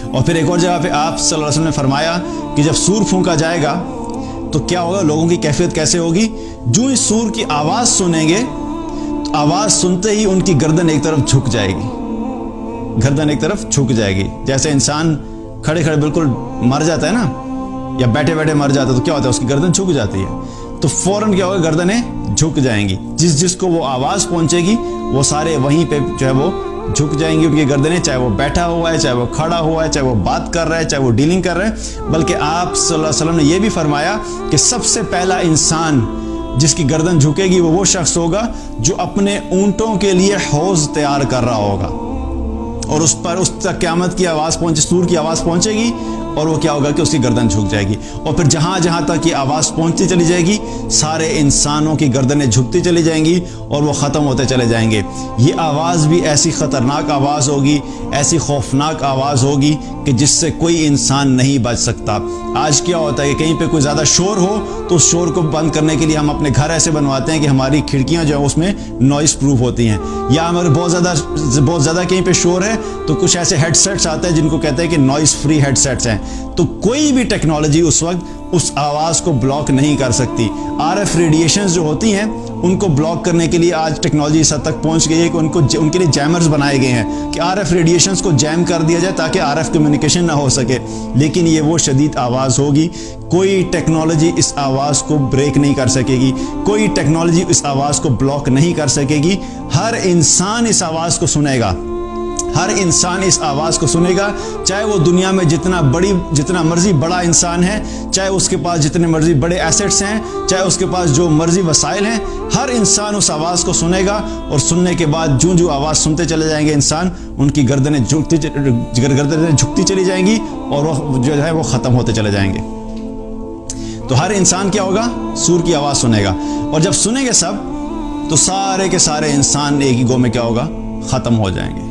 اور پھر ایک اور جگہ پہ آپ صلی اللہ علیہ وسلم نے فرمایا کہ جب سور پھونکا جائے گا تو کیا ہوگا، لوگوں کی کیفیت کیسے ہوگی؟ جو ہی سور کی آواز سنیں گے تو آواز سنتے ہی ان کی گردن ایک طرف جھک جائے گی، گردن ایک طرف جھک جائے گی. جیسے انسان کھڑے کھڑے بالکل مر جاتا ہے نا، یا بیٹھے بیٹھے مر جاتا ہے تو کیا ہوتا ہے، اس کی گردن جھک جاتی ہے. تو فوراً کیا ہوگا، گردنیں جھک جائیں گی. جس کو وہ آواز پہنچے گی وہ سارے وہیں پہ جو ہے وہ جھک جائیں گی ان کی گردنیں، چاہے وہ بیٹھا ہوا ہے، چاہے وہ کھڑا ہوا ہے، چاہے وہ بات کر رہا ہے، چاہے وہ ڈیلنگ کر رہا ہے. بلکہ آپ صلی اللہ علیہ وسلم نے یہ بھی فرمایا کہ سب سے پہلا انسان جس کی گردن جھکے گی وہ شخص ہوگا جو اپنے اونٹوں کے لیے حوض تیار کر رہا ہوگا، اور اس پر اس تک قیامت کی آواز پہنچے، سور کی آواز پہنچے گی، اور وہ کیا ہوگا کہ اس کی گردن جھک جائے گی. اور پھر جہاں جہاں تک یہ آواز پہنچتی چلی جائے گی سارے انسانوں کی گردنیں جھکتی چلی جائیں گی اور وہ ختم ہوتے چلے جائیں گے. یہ آواز بھی ایسی خطرناک آواز ہوگی، ایسی خوفناک آواز ہوگی کہ جس سے کوئی انسان نہیں بچ سکتا. آج کیا ہوتا ہے کہ کہیں پہ کوئی زیادہ شور ہو تو اس شور کو بند کرنے کے لیے ہم اپنے گھر ایسے بنواتے ہیں کہ ہماری کھڑکیاں جو ہیں اس میں نوائز پروف ہوتی ہیں، یا ہمارے بہت زیادہ کہیں پہ شور ہے تو کچھ ایسے ہیڈ سیٹس آتے ہیں جن کو کہتے ہیں کہ نوائز فری ہیڈ سیٹس ہیں. تو کوئی بھی ٹیکنالوجی اس وقت اس آواز کو بلاک نہیں کر سکتی. آر ایف ریڈیشنز جو ہوتی ہیں ان کو بلاک کرنے کے لیے آج ٹیکنالوجی اس حد تک پہنچ گئی ہے کہ ان کے لیے جیمرز بنائے گئے ہیں کہ آر ایف ریڈیشنز کو جیم کر دیا جائے تاکہ آر ایف کمیونیکیشن نہ ہو سکے. لیکن یہ وہ شدید آواز ہوگی، کوئی ٹیکنالوجی اس آواز کو بریک نہیں کر سکے گی، کوئی ٹیکنالوجی اس آواز کو بلاک نہیں کر سکے گی. ہر انسان اس آواز کو سنے گا، ہر انسان اس آواز کو سنے گا، چاہے وہ دنیا میں جتنا مرضی بڑا انسان ہے، چاہے اس کے پاس جتنے مرضی بڑے ایسٹس ہیں، چاہے اس کے پاس جو مرضی وسائل ہیں، ہر انسان اس آواز کو سنے گا. اور سننے کے بعد جو آواز سنتے چلے جائیں گے انسان، ان کی گردنیں جھکتی چلی جائیں گی اور وہ جو ہے وہ ختم ہوتے چلے جائیں گے. تو ہر انسان کیا ہوگا، سور کی آواز سنے گا. اور جب سنیں گے سب تو سارے کے سارے انسان ایک ہی گو میں کیا ہوگا، ختم ہو جائیں گے،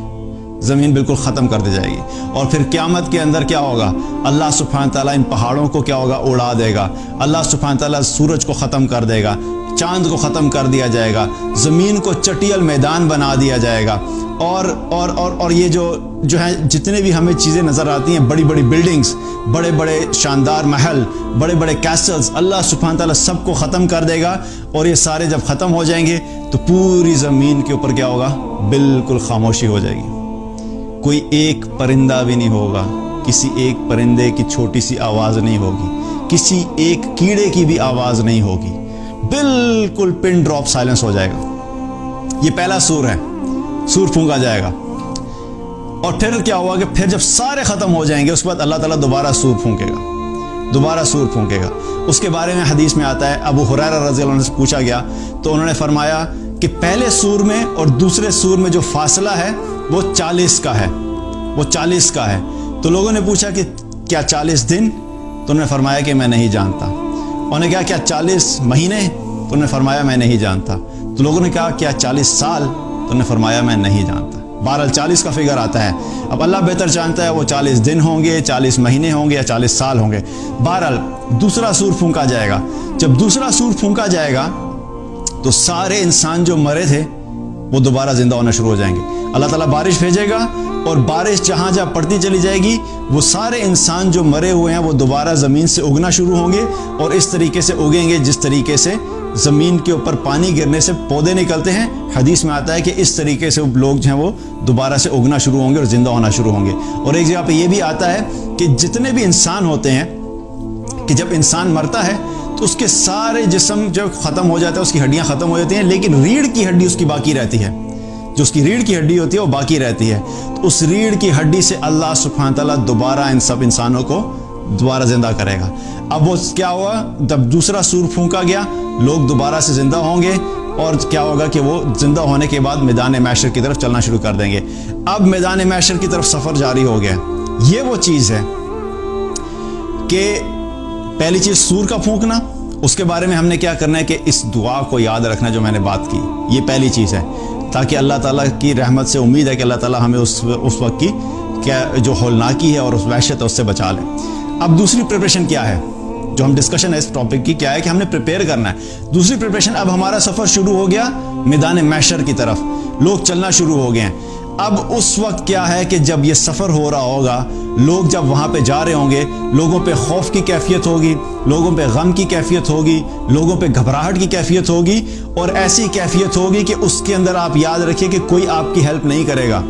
زمین بالکل ختم کر دی جائے گی. اور پھر قیامت کے اندر کیا ہوگا، اللہ سبحانہ تعالیٰ ان پہاڑوں کو کیا ہوگا، اڑا دے گا. اللہ سبحانہ تعالیٰ سورج کو ختم کر دے گا، چاند کو ختم کر دیا جائے گا، زمین کو چٹیل میدان بنا دیا جائے گا. اور یہ جو ہے جتنے بھی ہمیں چیزیں نظر آتی ہیں، بڑی بڑی بلڈنگز، بڑے بڑے شاندار محل، بڑے بڑے کیسلز، اللہ سبحانہ تعالیٰ سب کو ختم کر دے گا. اور یہ سارے جب ختم ہو جائیں گے تو پوری زمین کے اوپر کیا ہوگا، بالکل خاموشی ہو جائے گی. کوئی ایک پرندہ بھی نہیں ہوگا، کسی ایک پرندے کی چھوٹی سی آواز نہیں ہوگی، کسی ایک کیڑے کی بھی آواز نہیں ہوگی، بالکل پن ڈراپ سائلنس ہو جائے گا. یہ پہلا سور ہے، سور پھونکا جائے گا. اور پھر کیا ہوا کہ پھر جب سارے ختم ہو جائیں گے اس کے بعد اللہ تعالیٰ دوبارہ سور پھونکے گا، دوبارہ سور پھونکے گا. اس کے بارے میں حدیث میں آتا ہے، ابو ہریرہ رضی اللہ عنہ سے پوچھا گیا تو انہوں نے فرمایا کہ پہلے سور میں اور دوسرے سور میں جو فاصلہ ہے وہ 40 کا ہے، وہ 40 کا ہے. تو لوگوں نے پوچھا کہ کیا 40 دن؟ تو انہوں نے فرمایا کہ میں نہیں جانتا. انہوں نے کہا کیا 40 مہینے؟ تو انہوں نے فرمایا میں نہیں جانتا. تو لوگوں نے کہا کیا 40 سال؟ تو انہوں نے فرمایا میں نہیں جانتا. بہرحال 40 کا فگر آتا ہے. اب اللہ بہتر جانتا ہے وہ 40 دن ہوں گے، 40 مہینے ہوں گے یا 40 سال ہوں گے. بہرحال دوسرا سور پھونکا جائے گا. جب دوسرا سور پھونکا جائے گا تو سارے انسان جو مرے تھے وہ دوبارہ زندہ ہونا شروع ہو جائیں گے. اللہ تعالیٰ بارش بھیجے گا اور بارش جہاں جہاں پڑتی چلی جائے گی وہ سارے انسان جو مرے ہوئے ہیں وہ دوبارہ زمین سے اگنا شروع ہوں گے، اور اس طریقے سے اگیں گے جس طریقے سے زمین کے اوپر پانی گرنے سے پودے نکلتے ہیں. حدیث میں آتا ہے کہ اس طریقے سے لوگ جو ہیں وہ دوبارہ سے اگنا شروع ہوں گے اور زندہ ہونا شروع ہوں گے. اور ایک جگہ پہ یہ بھی آتا ہے کہ جتنے بھی انسان ہوتے ہیں کہ جب انسان مرتا ہے تو اس کے سارے جسم جب ختم ہو جاتا ہے، اس کی ہڈیاں ختم ہو جاتی ہیں، لیکن ریڑھ کی ہڈی اس کی باقی رہتی ہے. جو اس کی ریڑھ کی ہڈی ہوتی ہے وہ باقی رہتی ہے. تو اس ریڑھ کی ہڈی سے اللہ سبحانہ تعالیٰ دوبارہ ان سب انسانوں کو دوبارہ زندہ کرے گا. اب وہ کیا ہوا، جب دوسرا سور پھونکا گیا لوگ دوبارہ سے زندہ ہوں گے، اور کیا ہوگا کہ وہ زندہ ہونے کے بعد میدان محشر کی طرف چلنا شروع کر دیں گے. اب میدان محشر کی طرف سفر جاری ہو گیا. یہ وہ چیز ہے کہ پہلی چیز سور کا پھونکنا، اس کے بارے میں ہم نے کیا کرنا ہے کہ اس دعا کو یاد رکھنا جو میں نے بات کی، یہ پہلی چیز ہے، تاکہ اللہ تعالیٰ کی رحمت سے امید ہے کہ اللہ تعالیٰ ہمیں اس وقت کی کیا جو ہولناکی ہے اور اس وحشت ہے اس سے بچا لے. اب دوسری پریپریشن کیا ہے، جو ہم ڈسکشن ہے اس ٹاپک کی، کیا ہے کہ ہم نے پریپیئر کرنا ہے. دوسری پریپریشن، اب ہمارا سفر شروع ہو گیا میدان محشر کی طرف، لوگ چلنا شروع ہو گئے ہیں. اب اس وقت کیا ہے کہ جب یہ سفر ہو رہا ہوگا, لوگ جب وہاں پہ جا رہے ہوں گے, لوگوں پہ خوف کی کیفیت ہوگی, لوگوں پہ غم کی کیفیت ہوگی, لوگوں پہ گھبراہٹ کی کیفیت ہوگی, اور ایسی کیفیت ہوگی کہ اس کے اندر آپ یاد رکھیے کہ کوئی آپ کی ہیلپ نہیں کرے گا,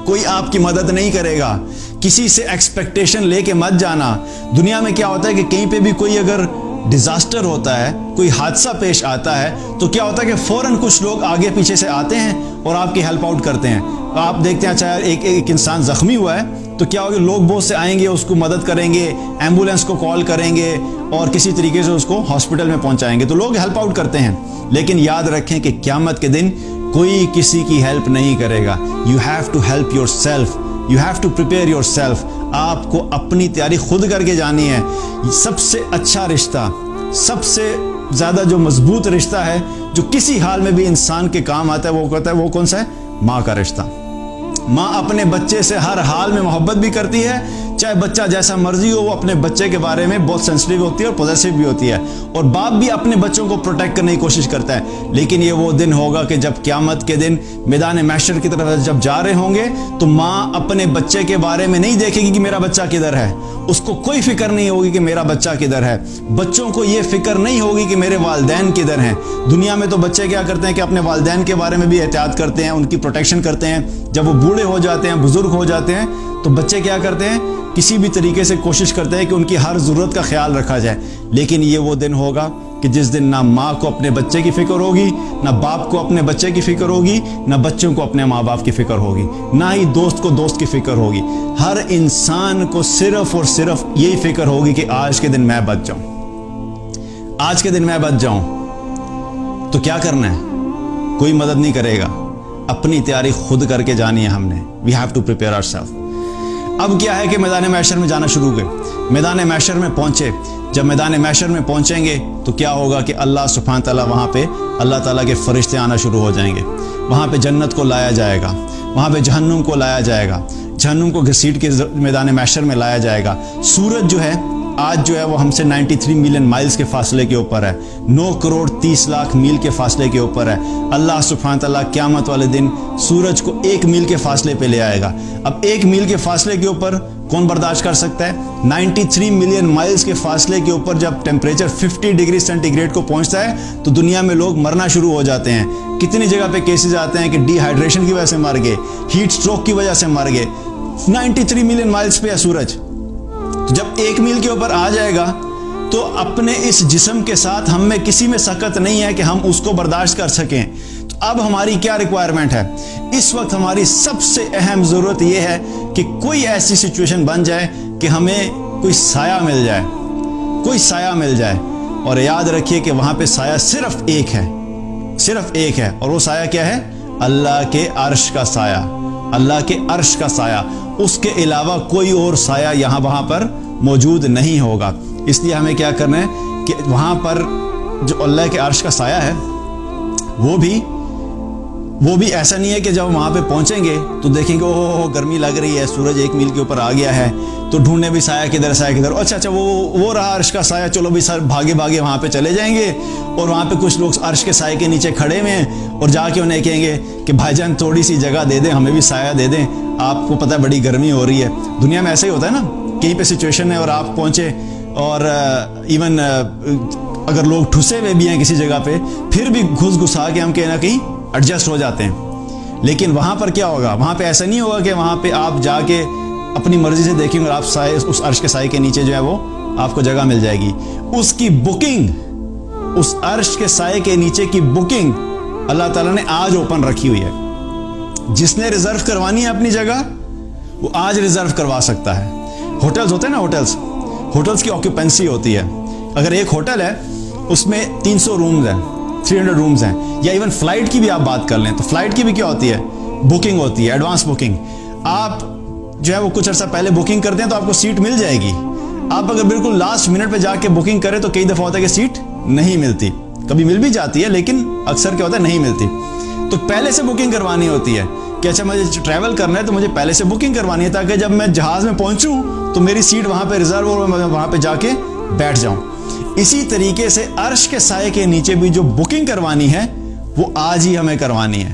کوئی آپ کی مدد نہیں کرے گا. کسی سے ایکسپیکٹیشن لے کے مت جانا. دنیا میں کیا ہوتا ہے کہ کہیں پہ بھی کوئی اگر ڈیزاسٹر ہوتا ہے, کوئی حادثہ پیش آتا ہے, تو کیا ہوتا ہے کہ فوراً کچھ لوگ آگے پیچھے سے آتے ہیں اور آپ کی ہیلپ آؤٹ کرتے ہیں. آپ دیکھتے ہیں اچھا ایک انسان زخمی ہوا ہے تو کیا ہوگا, لوگ بہت سے آئیں گے, اس کو مدد کریں گے, ایمبولینس کو کال کریں گے اور کسی طریقے سے اس کو ہاسپٹل میں پہنچائیں گے, تو لوگ ہیلپ آؤٹ کرتے ہیں. لیکن یاد رکھیں کہ قیامت کے دن کوئی کسی کی ہیلپ نہیں کرے گا. You have to help yourself, you have to prepare yourself. آپ کو اپنی تیاری خود کر کے جانی ہے. سب سے اچھا رشتہ, سب سے زیادہ جو مضبوط رشتہ ہے, جو کسی حال میں بھی انسان کے کام آتا ہے, وہ کہتا ہے وہ کون سا ہے؟ ماں کا رشتہ. ماں اپنے بچے سے ہر حال میں محبت بھی کرتی ہے, چاہے بچہ جیسا مرضی ہو, وہ اپنے بچے کے بارے میں بہت سینسٹیو ہوتی ہے اور پوزیسو بھی ہوتی ہے. اور باپ بھی اپنے بچوں کو پروٹیکٹ کرنے کی کوشش کرتا ہے. لیکن یہ وہ دن ہوگا کہ جب قیامت کے دن میدان محشر کی طرف جب جا رہے ہوں گے, تو ماں اپنے بچے کے بارے میں نہیں دیکھے گی کہ میرا بچہ کدھر ہے. اس کو کوئی فکر نہیں ہوگی کہ میرا بچہ کدھر ہے. بچوں کو یہ فکر نہیں ہوگی کہ میرے والدین کدھر ہیں. دنیا میں تو بچے کیا کرتے ہیں کہ اپنے والدین کے بارے میں بھی احتیاط کرتے ہیں, ان کی پروٹیکشن کرتے ہیں. جب وہ بوڑھے ہو جاتے ہیں, بزرگ ہو جاتے ہیں, تو بچے کیا کرتے ہیں, کسی بھی طریقے سے کوشش کرتے ہیں کہ ان کی ہر ضرورت کا خیال رکھا جائے. لیکن یہ وہ دن ہوگا کہ جس دن نہ ماں کو اپنے بچے کی فکر ہوگی, نہ باپ کو اپنے بچے کی فکر ہوگی, نہ بچوں کو اپنے ماں باپ کی فکر ہوگی, نہ ہی دوست کو دوست کی فکر ہوگی. ہر انسان کو صرف اور صرف یہی فکر ہوگی کہ آج کے دن میں بچ جاؤں, آج کے دن میں بچ جاؤں. تو کیا کرنا ہے؟ کوئی مدد نہیں کرے گا, اپنی تیاری خود کر کے جانی ہے ہم نے. We have to prepare our self. اب کیا ہے کہ میدان محشر میں جانا شروع ہوئے, میدان محشر میں پہنچے. جب میدان محشر میں پہنچیں گے تو کیا ہوگا کہ اللہ سبحانہ تعالیٰ وہاں پہ اللہ تعالیٰ کے فرشتے آنا شروع ہو جائیں گے. وہاں پہ جنت کو لایا جائے گا, وہاں پہ جہنم کو لایا جائے گا, جہنم کو گھسیٹ کے میدان محشر میں لایا جائے گا. سورج جو ہے آج جو ہے وہ ہم سے 93 ملین مائلز کے فاصلے کے اوپر ہے, 9 کروڑ 30 لاکھ میل کے فاصلے کے اوپر ہے. اللہ سبحانہ تعالیٰ قیامت والے دن سورج کو 1 میل کے فاصلے پہ لے آئے گا. اب 1 میل کے فاصلے کے اوپر کون برداشت کر سکتا ہے؟ 93 ملین مائلز کے فاصلے کے اوپر جب ٹیمپریچر 50 ڈگری سینٹی گریڈ کو پہنچتا ہے تو دنیا میں لوگ مرنا شروع ہو جاتے ہیں. کتنی جگہ پہ کیسز آتے ہیں کہ ڈی ہائیڈریشن کی وجہ سے مر گئے, ہیٹ سٹروک کی وجہ سے مر گئے. 93 ملین مائلز پہ ہے سورج. جب 1 میل کے اوپر آ جائے گا تو اپنے اس جسم کے ساتھ ہم میں کسی میں سکت نہیں ہے کہ ہم اس کو برداشت کر سکیں. تو اب ہماری کیا ریکوائرمنٹ ہے؟ اس وقت ہماری سب سے اہم ضرورت یہ ہے کہ کوئی ایسی سچویشن بن جائے کہ ہمیں کوئی سایہ مل جائے, کوئی سایہ مل جائے. اور یاد رکھیے کہ وہاں پہ سایہ صرف ایک ہے, صرف ایک ہے, اور وہ سایہ کیا ہے؟ اللہ کے عرش کا سایہ, اللہ کے عرش کا سایہ. اس کے علاوہ کوئی اور سایہ یہاں وہاں پر موجود نہیں ہوگا. اس لیے ہمیں کیا کرنا ہے کہ وہاں پر جو اللہ کے عرش کا سایہ ہے وہ بھی ایسا نہیں ہے کہ جب وہاں پہ پہنچیں گے تو دیکھیں گے اوہ گرمی لگ رہی ہے, سورج 1 میل کے اوپر آ گیا ہے, تو ڈھونڈنے بھی سایہ کدھر, سایہ کدھر, اچھا وہ رہا عرش کا سایہ, چلو بھی سر بھاگے وہاں پہ چلے جائیں گے. اور وہاں پہ کچھ لوگ عرش کے سایہ کے نیچے کھڑے ہوئے ہیں اور جا کے انہیں کہیں گے کہ بھائی جان تھوڑی سی جگہ دے دیں, ہمیں بھی سایہ دے دیں, آپ کو پتہ ہے بڑی گرمی ہو رہی ہے. دنیا میں ایسا ہی ہوتا ہے نا, کہیں پہ سچویشن ہے اور آپ پہنچے, اور ایون اگر لوگ ٹھسے ہوئے بھی ہیں کسی جگہ پہ, پھر بھی گھسا کے ہم کہیں نہ کہیں ایڈجسٹ ہو جاتے ہیں. لیکن وہاں پر کیا ہوگا؟ وہاں پہ ایسا نہیں ہوگا کہ وہاں پہ آپ جا کے اپنی مرضی سے دیکھیں اور آپ سائے اس عرش کے سائے کے نیچے جو ہے وہ آپ کو جگہ مل جائے گی. اس کی بکنگ, اس عرش کے سائے کے نیچے کی بکنگ اللہ تعالیٰ نے آج اوپن رکھی ہوئی ہے. جس نے ریزرو کروانی ہے اپنی جگہ وہ آج ریزرو کروا سکتا ہے. ہوٹلز ہوتے ہیں نا, ہوٹلز کی آکوپینسی ہوتی ہے. اگر ایک ہوٹل ہے اس میں 300 رومز ہیں, 300 رومز ہیں, یا ایون فلائٹ کی بھی آپ بات کر لیں تو فلائٹ کی بھی کیا ہوتی ہے؟ بکنگ ہوتی ہے, ایڈوانس بکنگ. آپ جو ہے وہ کچھ عرصہ پہلے بکنگ کرتے ہیں تو آپ کو سیٹ مل جائے گی. آپ اگر بالکل لاسٹ منٹ پہ جا کے بکنگ کریں تو کئی دفعہ ہوتا ہے کہ سیٹ نہیں ملتی, کبھی مل بھی جاتی ہے لیکن اکثر کیا ہوتا ہے نہیں ملتی. تو پہلے سے بکنگ کروانی ہوتی ہے کہ اچھا مجھے ٹریول کرنا ہے تو مجھے پہلے سے بکنگ کروانی ہے تاکہ جب میں جہاز میں پہنچوں تو میری سیٹ وہاں پہ ریزرو اور میں وہاں پہ جا کے بیٹھ جاؤں. اسی طریقے سے عرش کے سائے کے نیچے بھی جو بکنگ کروانی ہے وہ آج ہی ہمیں کروانی ہے.